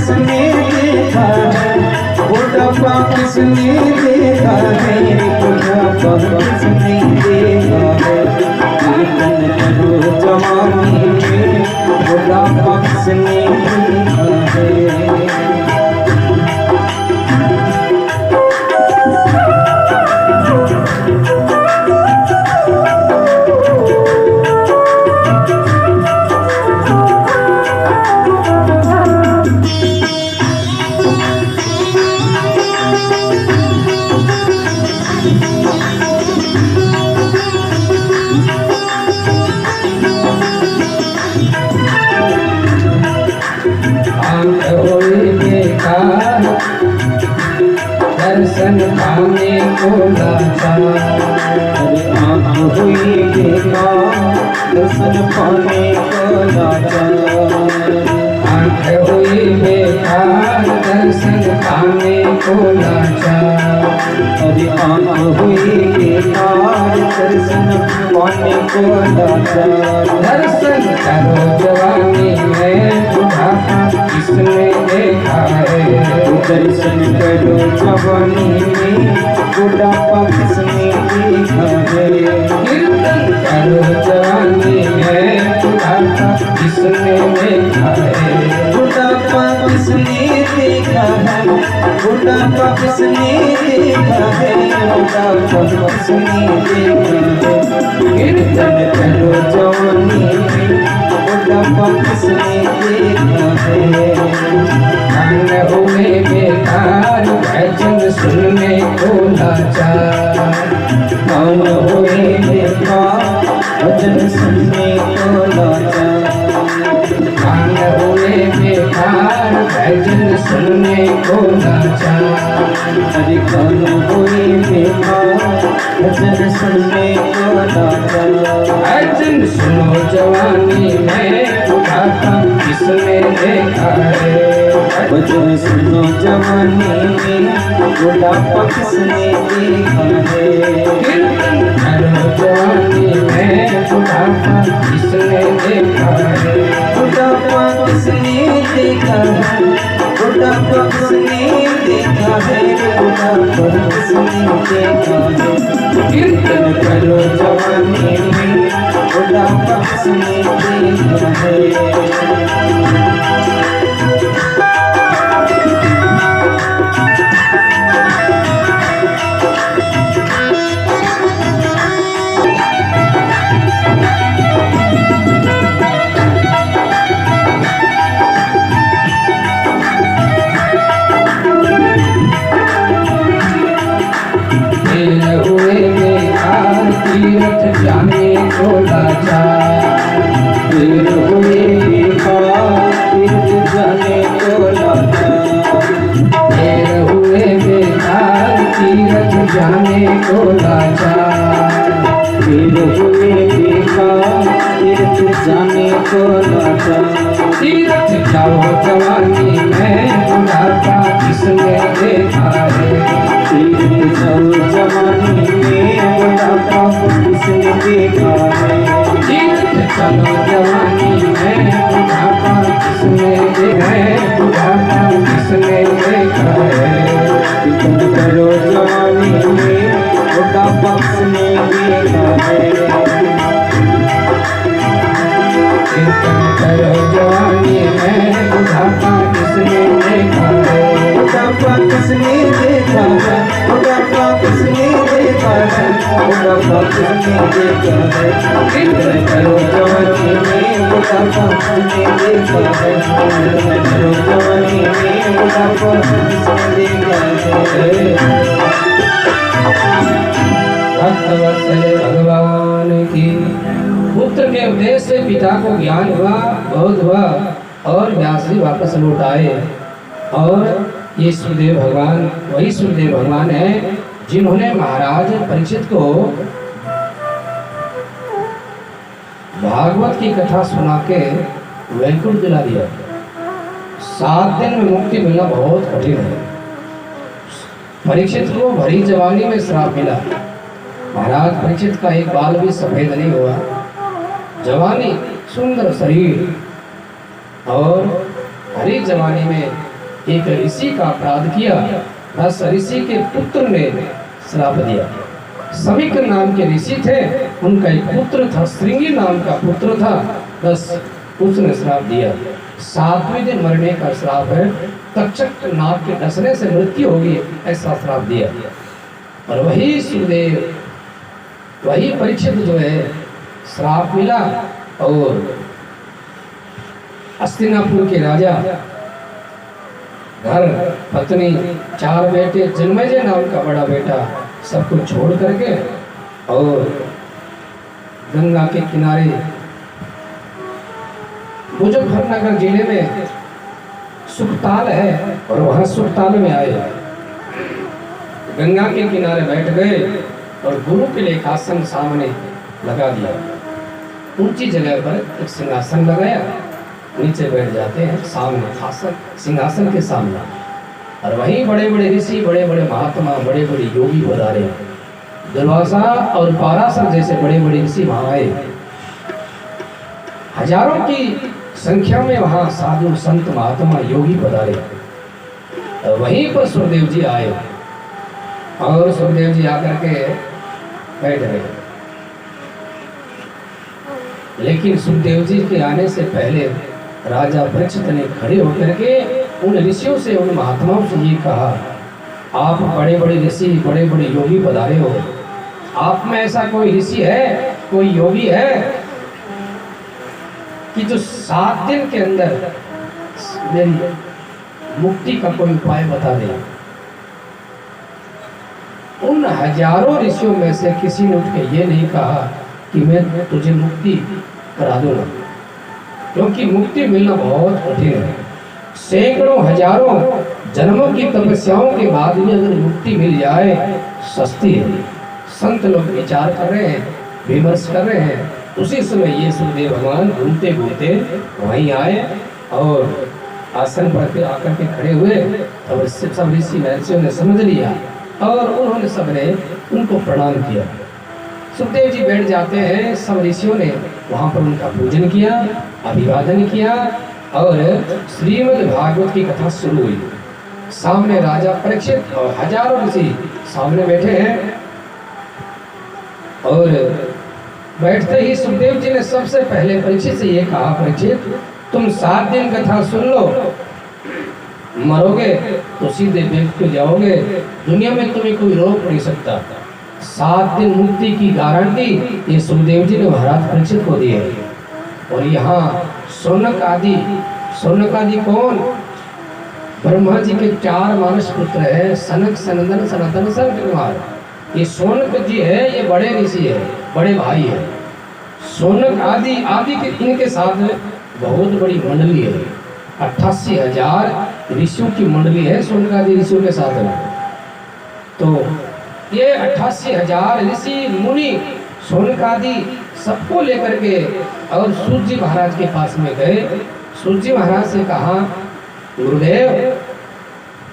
किसने देखा है, बुढ़ापा किसने देखा है, बुढ़ापा किसने देखा है। कीर्तन करो जवानी में, बुढ़ापा किसने देखा है। दर्शन पाने को लाचार, अरे आँख हुई बेकार, दर्शन पाने को लाचार। आँख हुई बेकार, दर्शन पाने को लाचार, अरे आँख हुई बेकार, दर्शन पाने को लाचार। दर्शन करो जवानी में, बुढ़ापा किसने देखा है। दर्शन करो जवानी में, बुढ़ापा किसने देखा है। कीर्तन करो जवानी में, बुढ़ापा किसने देखा है। बुढ़ापा किसने देखा है, बुढ़ापा किसने देखा है, बुढ़ापा किसने देखा है। कीर्तन करो जवानी में, बुढ़ापा किसने देखा है। कान हुए बेकार, भजन सुनने को लाचार। कान हुए बेकार, भजन सुनने को लाचार। कान हुए बेकार, भजन सुनने को लाचार। अरे कान हुए बेकार, भजन सुनने को लाचार। भजन सुनो जवानी में, बुढ़ापा किसने देखा है। भजन सुनो जवानी में, बुढ़ापा किसने देखा है। कीर्तन करो जवानी में, बुढ़ापा किसने देखा है। बुढ़ापा किसने देखा है, बुढ़ापा किसने देखा है, बुढ़ापा किसने देखा है। कीर्तन करो जवानी में, बुढ़ापा किसने देखा है। तीरथ जाने को लाचार, तीर हुए बेकार, तीर्थ जाने को लाचार। तीर हुए बेकार, तीरथ जाने को लाचार। तीर हुए बेकार, तीर्थ जाने को लाचार। तीरथ जाओ जवानी में, बुढ़ापा किसने देखा है। तीरथ जाओ जवानी में, बुढ़ापा किसने देखा है। तीर्थ चलो जवानी में, बुढ़ापा किसने देखा है, बुढ़ापा किसने देखा है। कीर्तन करो जवानी में, बुढ़ापा किसने देखा है। कीर्तन करो जवानी में, बुढ़ापा किसने देखा है। बुढ़ापा किसने देखा है, बुढ़ापा किसने देखा है, बुढ़ापा किसने देखा है। कीर्तन करो जवानी में, बुढ़ापा किसने देखा है। कीर्तन करो जवानी में, बुढ़ापा किसने देखा है। भक्तवत्सल भगवान की। पुत्र के उपदेश से पिता को ज्ञान हुआ, बहुत हुआ, और व्यास जी वापस लौट आए। और ये सूर्यदेव भगवान वही सूर्यदेव भगवान है जिन्होंने महाराज परीक्षित को भागवत की कथा सुना के वैकुंठ दिला दिया। 7 दिन में मुक्ति मिलना बहुत कठिन है। परीक्षित को भरी जवानी में श्राप मिला। महाराज परीक्षित का एक बाल भी सफेद नहीं हुआ। जवानी, सुंदर शरीर और हरी जवानी में एक ऋषि का अपराध किया, बस ऋषि के पुत्र ने श्राप दिया। समिक नाम के ऋषि थे, उनका एक पुत्र था, श्रृंगी नाम का पुत्र था, बस उसने श्राप दिया। 7वें दिन मरने का श्राप है, तक्षक नाग के डसने से मृत्यु होगी, ऐसा श्राप दिया। और वही सुखदेव, वही परीक्षित जो है श्राप मिला, और हस्तिनापुर के राजा, घर, पत्नी, 4 बेटे, जन्मेजय नाम का बड़ा बेटा, सबको छोड़ करके और गंगा के किनारे मुजफ्फरनगर जिले में सुखताल है, और वहां सुखताल में आए, गंगा के किनारे बैठ गए और गुरु के लिए आसन सामने लगा दिया। ऊंची जगह पर एक सिंहासन लगाया, नीचे बैठ जाते हैं, सामने आसन, सिंहासन के सामने, और वहीं बड़े बड़े ऋषि, बड़े बड़े महात्मा, बड़े बड़े योगी पधारे। दुर्वासा और पाराशर जैसे बड़े बड़े ऋषि वहां आए। हजारों की संख्या में वहां साधु संत महात्मा योगी पधारे। और वहीं पर सुखदेव जी आए, और सुखदेव जी आकर के बैठ गए। लेकिन सुखदेव जी के आने से पहले राजा परीक्षित ने खड़े होकर के उन ऋषियों से, उन महात्माओं से ये कहा, आप बड़े बड़े ऋषि, बड़े बड़े योगी पधारे हो, आप में ऐसा कोई ऋषि है, कोई योगी है कि जो 7 दिन के अंदर मेरी मुक्ति का कोई उपाय बता दे। उन हजारों ऋषियों में से किसी ने उठ के ये नहीं कहा कि मैं तुझे मुक्ति करा दूंगा, क्योंकि मुक्ति मिलना बहुत कठिन है। सैकड़ों हजारों जन्मों की तपस्याओं के बाद भी अगर मुक्ति मिल जाए, सस्ती है। संत लोग विचार कर रहे हैं, विमर्श कर रहे हैं। उसी समय ये सुखदेव भगवान घूमते घूमते वहीं आए और आसन पर आकर के खड़े हुए, और सब ऋषि महर्षियों ने समझ लिया और उन्होंने सबने उनको प्रणाम किया। सुखदेव जी बैठ जाते हैं, सब ऋषियों ने वहाँ पर उनका पूजन किया, अभिवादन किया, और श्रीमद् भागवत की कथा शुरू हुई। सामने राजा परीक्षित और हजारों ऋषि सामने बैठे हैं, और बैठते ही सुखदेव जी ने सबसे पहले परीक्षित से ये कहा, परीक्षित तुम 7 दिन कथा सुन लो, मरोगे तो सीधे व्यक्ति को जाओगे, दुनिया में तुम्हें कोई रोक नहीं सकता। 7 दिन मुक्ति की गारंटी ये सुखदेव जी ने महाराज परीक्षित को दी है। और यहाँ शौनक आदि कौन? ब्रह्मा जी के 4 मानस पुत्र है, सनक, सनंदन, सनातन, सनक। ये शौनक जी है, ये बड़े ऋषि है, बड़े भाई है। शौनक आदि के इनके साथ बहुत बड़ी मंडली है, 88,000 ऋषियों की मंडली है शौनक आदि ऋषियों के साथ में। तो ये 88,000 ऋषि मुनि शौनक आदि सबको लेकर के और सूत जी महाराज के पास में गए। सूत जी महाराज से कहा, गुरुदेव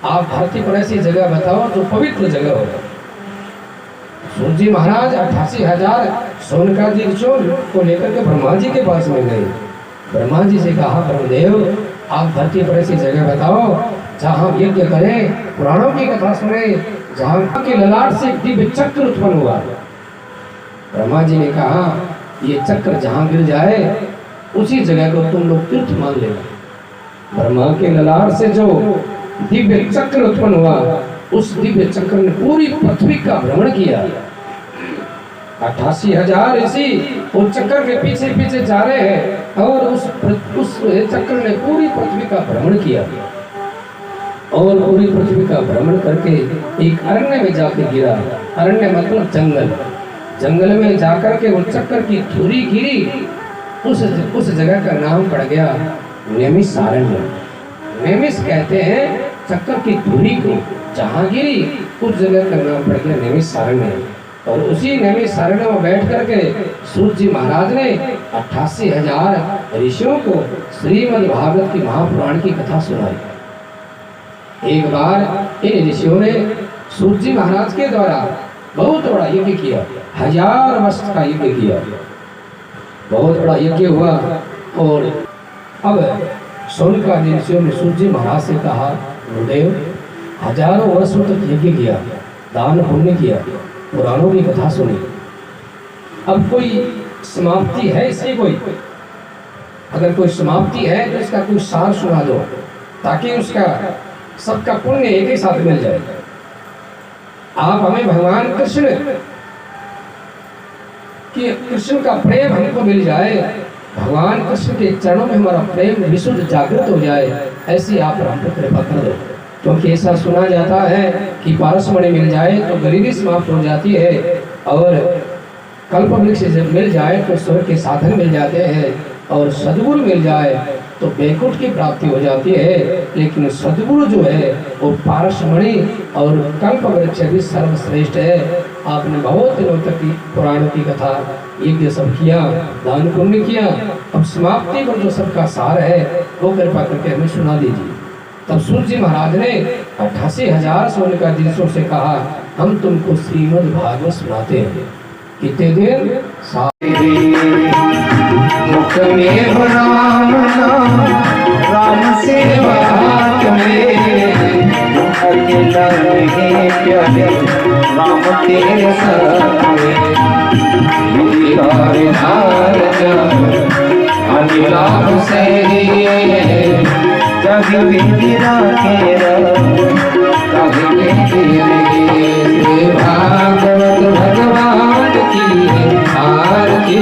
आप धरती पर ऐसी जगह बताओ जो पवित्र जगह हो। सूत जी महाराज 88,000 शौनक आदि ऋषियों को लेकर के ब्रह्मा जी के पास में गए। ब्रह्मा जी से कहा, ब्रह्मदेव आप धरती पर ऐसी जगह बताओ जहाँ हम यज्ञ करें, पुराणों की कथा सुने, जहाँ के ललाट से दिव्य चक्र उत्पन्न हुआ। ब्रह्मा जी ने कहा, ये चक्र जहाँ गिर जाए उसी जगह को तुम लोग तीर्थ मान लेना। ब्रह्मा के ललाट से जो दिव्य चक्र उत्पन्न हुआ, उस दिव्य चक्र ने पूरी पृथ्वी का भ्रमण किया। 88,000 ऋषि उस चक्र के पीछे पीछे जा रहे हैं, और उस चक्र ने पूरी पृथ्वी का भ्रमण किया, और पूरी पृथ्वी का भ्रमण करके एक अरण्य में जाके गिरा। अरण्य मतलब जंगल। जंगल में जाकर के वो चक्र की धुरी गिरी, उस जगह का नाम पड़ गया नैमिषारण्य। नैमिष कहते हैं चक्र की धुरी को, जहाँ गिरी उस जगह का नाम पड़ गया नैमिषारण्य। और उसी नैमिषारण्य में बैठ करके सूत जी महाराज ने 88,000 ऋषियों को श्रीमद् भागवत की महापुराण की कथा सुनाई। एक बार इन ऋषियों ने सूत जी महाराज के द्वारा बहुत बड़ा यज्ञ किया, 1000 वर्ष का यज्ञ किया, बहुत बड़ा यज्ञ हुआ। और अब शौनक आदि ऋषियों ने सूत जी महाराज से कहा, गुरुदेव हजारों वर्षों तक यज्ञ किया, दान पुण्य किया, पुराणों की कथा सुनी, अब कोई समाप्ति है इसकी? कोई अगर कोई समाप्ति है तो इसका कोई सार सुना दो, ताकि उसका सबका पुण्य एक ही साथ मिल जाए। आप हमें भगवान कृष्ण कि कृष्ण का प्रेम हमको मिल जाए, भगवान कृष्ण के चरणों में हमारा प्रेम विशुद्ध जागृत हो जाए, ऐसी आप हम पर कृपा कर दो। क्योंकि ऐसा सुना जाता है कि पारसमणि मिल जाए तो गरीबी समाप्त हो जाती है, और कल्प वृक्ष जब मिल जाए तो स्वर्ग के साधन मिल जाते हैं, और सद्गुरु मिल जाए तो बैकुंठ की प्राप्ति हो जाती है। लेकिन सद्गुरु जो है वो पारसमणि और कल्प वृक्ष भी सर्वश्रेष्ठ है। आपने बहुत दिनों तक की पुराणों की कथा यज्ञ सब किया, दान पुण्य किया, अब समाप्ति पर जो सबका सार है वो कृपा करके हमें सुना दीजिए। तब सूर्य जी महाराज ने 88,000 सोने का दिवसों से कहा, हम तुमको श्रीमद् भागवत सुनाते हैं। कितने दिन? मुख में हो राम नाम, राम सेवा में अकेला रहे प्यारे, राम तेरे साथ में अनिलाभ से जग बिंदिरा के भागवत भगवान की आरती,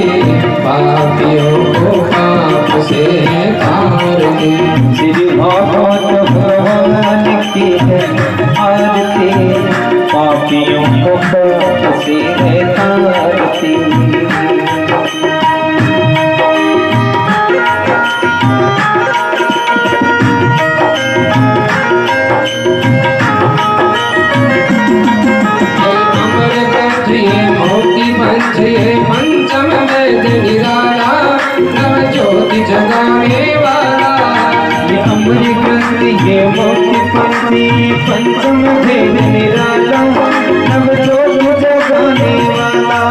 पापियों को पाप से तार दे। श्री भागवत भगवान की आरती, पापियों को पाप से तारती। पंचम वेद निराला, नव ज्योति जगाने वाला। ये अमर ग्रंथ ये मोक्ष पंथी, पंचम वेद निराला, नव ज्योति जगाने वाला।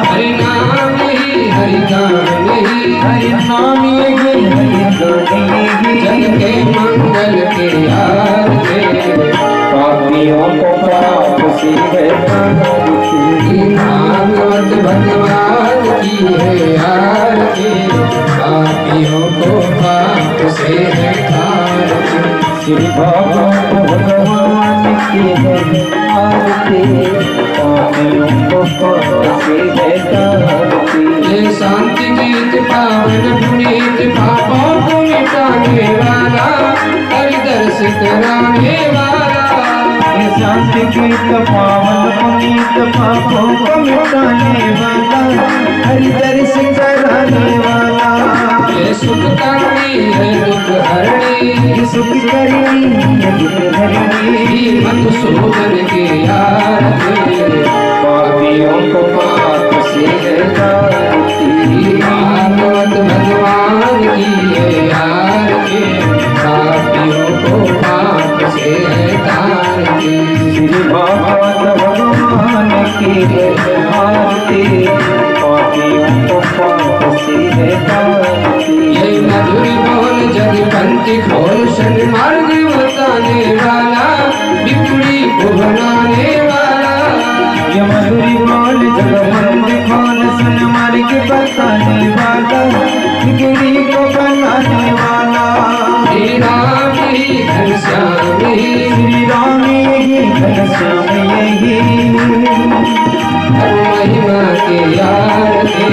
हरि नाम ही हरि गान ही, हरि नाम यही हरि गान यही, जग के मंगल के आरती, पापियों को पाप से तारती। भागवत भगवान की है आरती, पापियों को पाप से है तारती। श्री भागवत भगवान की है आरती, पापियों को पाप से तारती। ये शांति गीत पावन पुनीत, पापों को मिटाने वाला, हरि दर्श कराने वाला। शांति गीत पावन पुनीत, पापों को मिटाने वाला, हरि दर्श कराने वाला। ये सुख करनी है दुख हरणी, सुख करनी है दुख हरणी। मधुसूदन के आरती, पापियों को पाप से तारती। भागवत भगवान की है आरती, पापियों को पाप से तारती। श्री भागवत भगवान की आरती, पापियों को पाप से तारती। ये मधुर बोल जग पंथी खोल, सन्मार्ग बताने वाला, बिगड़ी को बनाने वाला। ये मधुरी बोल जगबंदी खोल, सन्मार्ग बताने वाला, बिगड़ी को बनाने वाला। श्री राम ही घनश्याम ही, श्री राम यही घनश्याम यही, महिमा के आरती,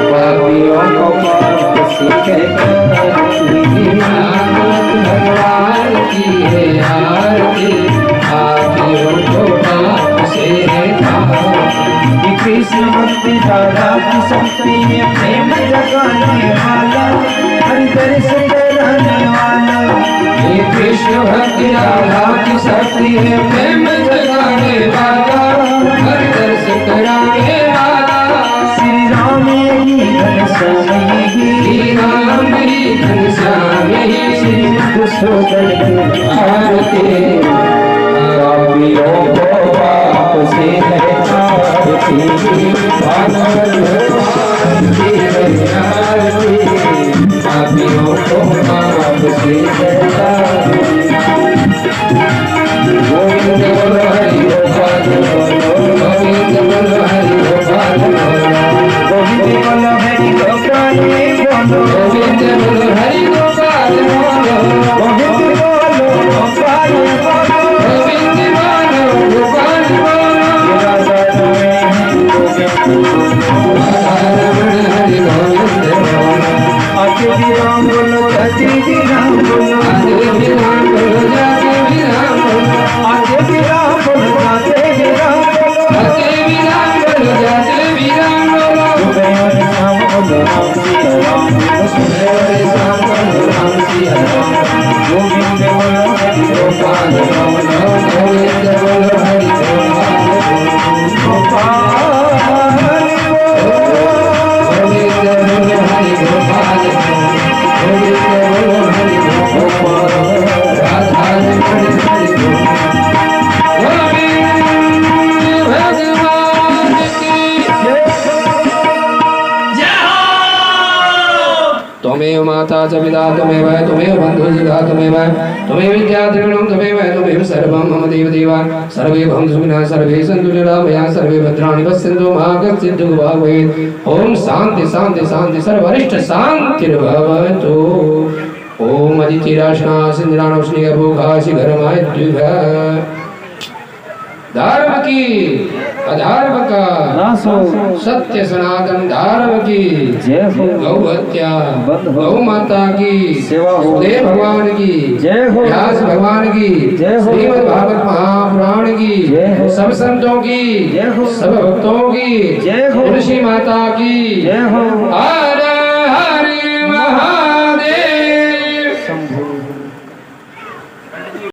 पापियों को पाप से तारती। भागवत भगवान की है आरती, पापियों को पाप से तारती। कृष्ण भक्ति दादा की शक्ति में प्रेम जगाने वाला, हरि दर्श कराने वाला। ये कृष्ण भक्ति राधा की शक्ति है, प्रेम जगाने वाला, हरि दर्श कराने वाला। श्री राम यही घनश्याम यही, श्री राम ही घनश्याम यही, श्री मधुसूदन आरती, पापियों को पाप से तारती। भागवत भगवान की है आरती, पापियों को पाप से तारती। गोविंद बोलो हरि गोपाल बोलो गोविंद बोलो गोपाल बोलो गोविंद बोलो गोपाल बोलो राधा रमण हरि गोविंद बोलो आके भी राम बोलो जाके भी राम बोलो आगे भी राम बोलो जागे भी राम बोलो आके भी राम बोलो जाके भी राम बोलो आगे भी राम बोलो जागे भी राम बोलो सुबह और शाम बोलो राम सिया राम सुबह और शाम बोलो राम सिया राम गोविंद बोलो हरि गोपाल बोलो गोविंद बोलो हरि गोपाल गोविंद बोलो हरि गोपाल गोविंद बोलो हरि गोपाल राधा रमण हरि गोपाल गोविंद भगवान की त्वमेव माता च पिता त्वमेव त्वमेव बन्धुः सखा त्वमेव त्वमेव विद्या द्रविणं त्वमेव त्वमेव सर्वं मम देव देवा सर्वे भवन्तु सुखिनः सर्वे सन्तु निरामयाः सर्वे भद्राणि पश्यन्तु मा कश्चित् दुःखभाग् भवेत् ॐ शान्ति शान्ति शान्ति सर्वरिष्ट शान्तिर्भवतु ॐ अदितिराशना सिन्धराणोष्णिगभूखासि घरमायद्विघ धर्म की अधर्म का नासो सत्य सनातन धर्म की जय हो गौ हत्या बंद हो। गौ माता की सेवा हो। देव भगवान की जय हो। व्यास भगवान की जय हो। श्रीमद् भागवत महापुराण की जय हो। सब संतों की जय हो। सब भक्तों की जय हो। तुलसी माता की जय हो।